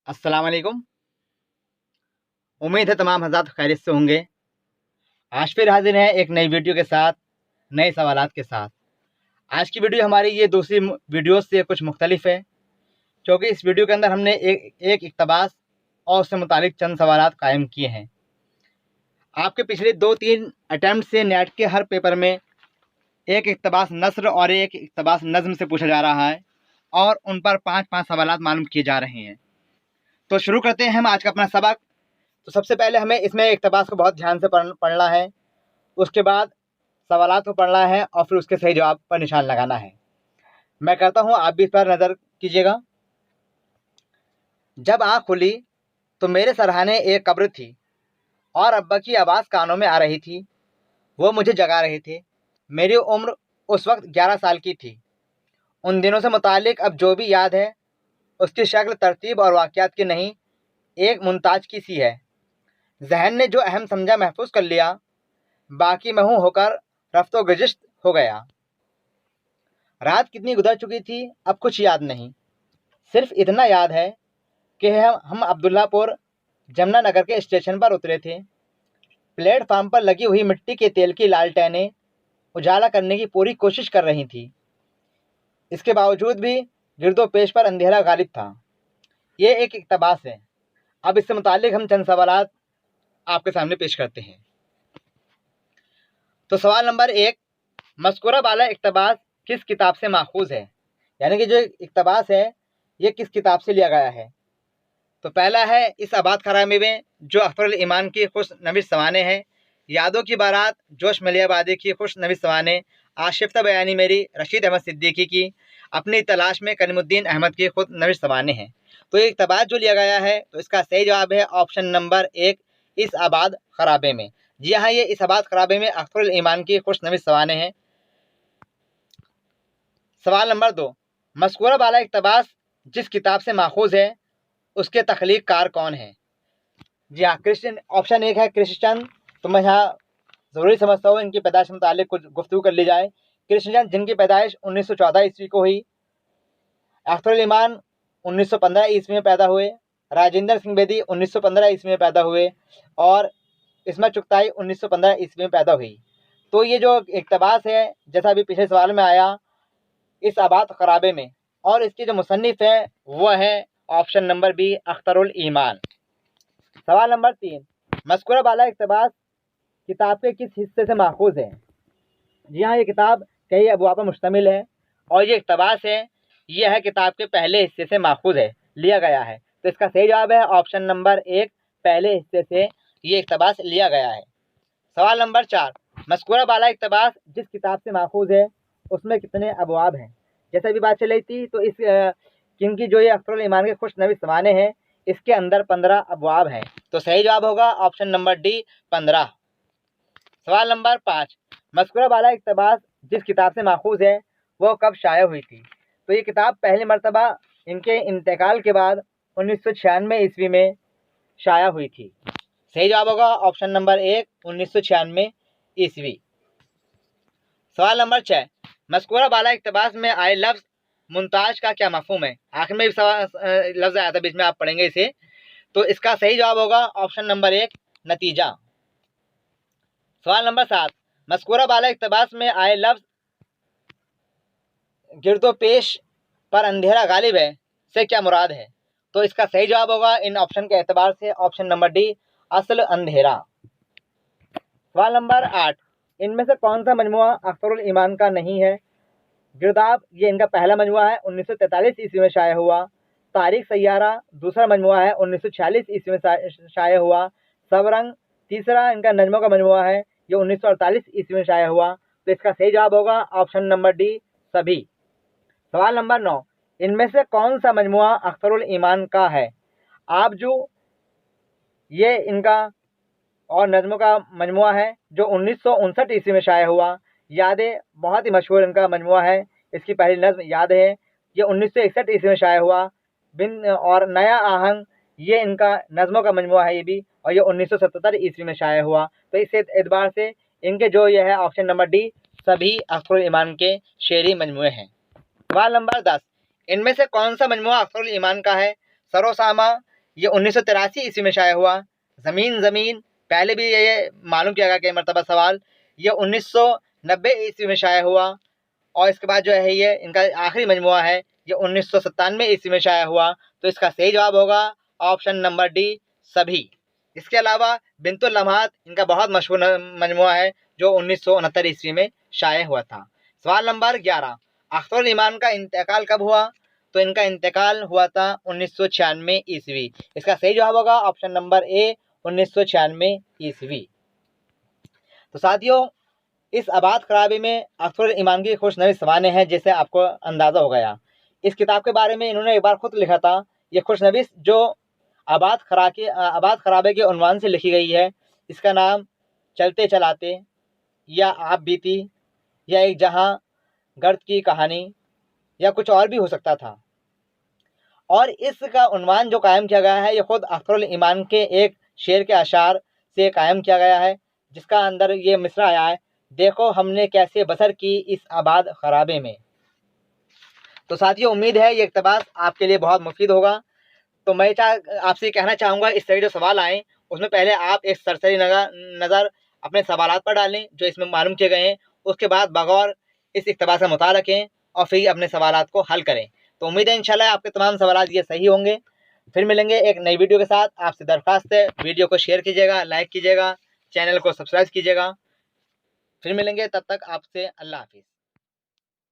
अस्सलाम वालेकुम। उम्मीद है तमाम हज़रात खैरियत से होंगे। आज फिर हाजिर हैं एक नई वीडियो के साथ, नए सवालात के साथ। आज की वीडियो हमारी ये दूसरी वीडियो से कुछ मुख्तलिफ है, क्योंकि इस वीडियो के अंदर हमने एक इक़्तिबास और उससे मुतालिक चंद सवालात कायम किए हैं। आपके पिछले 2-3 अटैम्प्ट से नेट के हर पेपर में एक इक़्तिबास नस्र और एक इक़्तिबास नज़्म से पूछा जा रहा है और उन पर 5-5 सवालात मालूम किए जा रहे हैं। तो शुरू करते हैं हम आज का अपना सबक। तो सबसे पहले हमें इसमें इक़्तिबास को बहुत ध्यान से पढ़ना है, उसके बाद सवालात को पढ़ना है और फिर उसके सही जवाब पर निशान लगाना है। मैं कहता हूँ, आप भी इस पर नज़र कीजिएगा। जब आँख खुली तो मेरे सरहाने एक कब्र थी और अब्बा की आवाज़ कानों में आ रही थी। वो मुझे जगा रहे थे। मेरी उम्र उस वक्त 11 साल की थी। उन दिनों से मुतालिक अब जो भी याद है, उसकी शक्ल, तरतीब और वाक़यात की नहीं, एक मुमताज़ की सी है। जहन ने जो अहम समझा महफूज कर लिया, बाकी महू होकर रफ्तो गजिश्त हो गया। रात कितनी गुजर चुकी थी अब कुछ याद नहीं। सिर्फ इतना याद है कि हम अब्दुल्लापुर जमुना नगर के स्टेशन पर उतरे थे। प्लेटफार्म पर लगी हुई मिट्टी के तेल की लालटेनें उजाला करने की पूरी कोशिश कर रही थी। इसके बावजूद भी गिरदो पेश पर अंधेरा गालिब था। ये एक इक़्तिबास है। अब इससे मुतालिक हम चंद सवालात आपके सामने पेश करते हैं। तो सवाल नंबर 1, मज़कूरा वाला इक़्तिबास किस किताब से माखूज़ है? यानी कि जो इक़्तिबास है ये किस किताब से लिया गया है? तो पहला है इस आबाद खरामे में, जो अख्तरुल ईमान की खुश नविश सवाने हैं। यादों की बारात, जोश मलियाबादी की खुश नविश सवाने। आशिफ्ता बयानी मेरी, रशीद अहमद सिद्दीकी की। अपनी तलाश में, करीमुद्दीन अहमद की खुद नविश सवाने हैं। तो ये इक़्तिबास जो लिया गया है, तो इसका सही जवाब है ऑप्शन नंबर 1, इस आबाद खराबे में। जी हाँ, ये इस आबाद खराबे में अख्तरुल ईमान की खुश नविश सवाने हैं। सवाल नंबर 2, मज़कूरा वाला इक़्तिबास जिस किताब से माखूज़ है, उसके तख्लीक कार कौन है? जी हाँ, क्रिश्चियन। ऑप्शन 1 है कृष्णचंद। तो मैं यहाँ ज़रूरी समझता हूँ इनकी पैदाइश से मुतालिक कुछ गुफ्तगू कर ली जाए। कृष्णचंद, जिनकी पैदाइश 1914 ईस्वी को हुई। अख्तरुल ईमान 1915 ईस्वी में पैदा हुए। राजेंद्र सिंह बेदी 1915 ईस्वी में पैदा हुए और इस्मत चुगताई 1915 ईस्वी में पैदा हुई। तो ये जो इक़्तिबास है, जैसा अभी पिछले सवाल में आया, इस आबाद खराबे में, और इसके जो मुसन्निफ़ है वो है ऑप्शन नंबर बी, अख्तरुल ईमान। सवाल नंबर 3, मज़कूरा वाला इक़्तिबास किताब के किस हिस्से से माखूज़ है? जी हाँ, ये किताब कई अबवाब पर मुश्तमिल है और ये इक़्तिबास है, ये है किताब के पहले हिस्से से माखूज़ है, लिया गया है। तो इसका सही जवाब है ऑप्शन नंबर 1, पहले हिस्से से ये इक़्तिबास लिया गया है। सवाल नंबर 4, मज़कूरा वाला इक़्तिबास जिस किताब से माखूज़ है, उसमें कितने अबवाब हैं? जैसे अभी बात चल रही थी, तो इस क्योंकि जो ये अख्तरुल ईमान के खुश नविश सवाने हैं, इसके अंदर 15 अबवाब हैं। तो सही जवाब होगा ऑप्शन नंबर डी, 15। सवाल नंबर 5, मज़कूरा वाला इक़्तिबास जिस किताब से माखूज़ है, वो कब शाया हुई थी? तो ये किताब पहली मरतबा इनके इंतकाल के बाद 1996 ईस्वी में शाया हुई थी। सही जवाब होगा ऑप्शन नंबर 1, 1996 ईस्वी। सवाल नंबर 6, मज़कूरा वाला इक़्तिबास में आए लफ्ज़ मुमताज़ का क्या मफ़हूम है? आखिर में लफ्ज़ आया था, बीच में आप पढ़ेंगे इसे। तो इसका सही जवाब होगा ऑप्शन नंबर 1, नतीजा। सवाल नंबर 7, मज़कूरा वाला इक़्तिबास में आए लफ्ज़ गिरदो पेश पर अंधेरा गालिब है से क्या मुराद है? तो इसका सही जवाब होगा इन ऑप्शन के एतबार से ऑप्शन नंबर डी, असल अंधेरा। सवाल नंबर 8, इनमें से कौन सा मजमुआ अख्तरुल ईमान का नहीं है? गिरदाब, ये इनका पहला मजमुआ है, 1943 ईस्वी में शाया हुआ। तारीख सैयारा दूसरा मजमुआ है, 1946 ईस्वी में शाया हुआ। सबरंग तीसरा इनका नज़्मों का मजमुआ है, ये 1948 ईस्वी में शाया हुआ। तो इसका सही जवाब होगा ऑप्शन नंबर डी, सभी। सवाल नंबर 9, इनमें से कौन सा मजमुआ अख्तरुल ईमान का है? आबजू, ये इनका और नज़्मों का मजमुआ है, जो 1959 ईस्वी में शाया हुआ। यादें, बहुत ही मशहूर इनका मजमुआ है, इसकी पहली नज़्म याद है, ये 1961 ईस्वी में शाया हुआ। बिन और नया आहंग, ये इनका नज़्मों का मजमुआ है ये भी, और ये 1977 ईस्वी में शाया हुआ। तो इस एतबार से इनके जो ये है ऑप्शन नंबर डी, सभी अख्तरुल ईमान के शेरी मजमुए हैं। सवाल नंबर 10, इनमें से कौन सा मजमुआ अख्तरुल ईमान का है? सरोसामा, یہ 1983 میں شائع ہوا۔ زمین زمین پہلے بھی یہ معلوم کیا گیا کئی مرتبہ سوال، یہ 1990 میں شائع ہوا، اور اس کے بعد جو ہے یہ ان کا آخری مجموعہ ہے یہ 1997 میں شائع ہوا۔ تو اس کا صحیح جواب ہوگا آپشن نمبر ڈی، سبھی۔ اس کے علاوہ بنت اللمحات ان کا بہت مشہور مجموعہ ہے جو 1969 میں شائع ہوا تھا۔ سوال نمبر 11، اختر الایمان کا انتقال کب ہوا؟ تو ان کا انتقال ہوا تھا 1996۔ اس کا صحیح جواب ہوگا آپشن نمبر اے، 1996۔ تو ساتھیوں، اس آباد خرابے میں اختر الایمان کی خوش نویس سوانح ہیں، جیسے آپ کو اندازہ ہو گیا۔ اس کتاب کے بارے میں انہوں نے ایک بار خود لکھا تھا، یہ خوش نویس جو آباد خرابے کے عنوان سے لکھی گئی ہے، اس کا نام چلتے چلاتے، یا آپ بیتی، یا ایک جہاں گرد کی کہانی، یا کچھ اور بھی ہو سکتا تھا۔ اور اس کا عنوان جو قائم کیا گیا ہے یہ خود اختر الایمان کے ایک شعر کے اشعار سے قائم کیا گیا ہے، جس کا اندر یہ مصرع آیا ہے، دیکھو ہم نے کیسے بسر کی اس آباد خرابے میں۔ تو ساتھیوں، امید ہے یہ اقتباس آپ کے لیے بہت مفید ہوگا۔ تو میں آپ سے کہنا چاہوں گا، اس طرح جو سوال آئیں اس میں پہلے آپ ایک سرسری نظر اپنے سوالات پر ڈالیں جو اس میں معلوم کیے گئے ہیں، اس کے بعد بغور اس اقتباس کا مطالعہ کریں اور پھر اپنے سوالات کو حل کریں۔ تو امید ہے انشاءاللہ آپ کے تمام سوالات یہ صحیح ہوں گے۔ پھر ملیں گے ایک نئی ویڈیو کے ساتھ۔ آپ سے درخواست ہے ویڈیو کو شیئر کیجیے گا، لائک کیجیے گا، چینل کو سبسکرائب کیجیے گا۔ پھر ملیں گے، تب تک آپ سے اللہ حافظ۔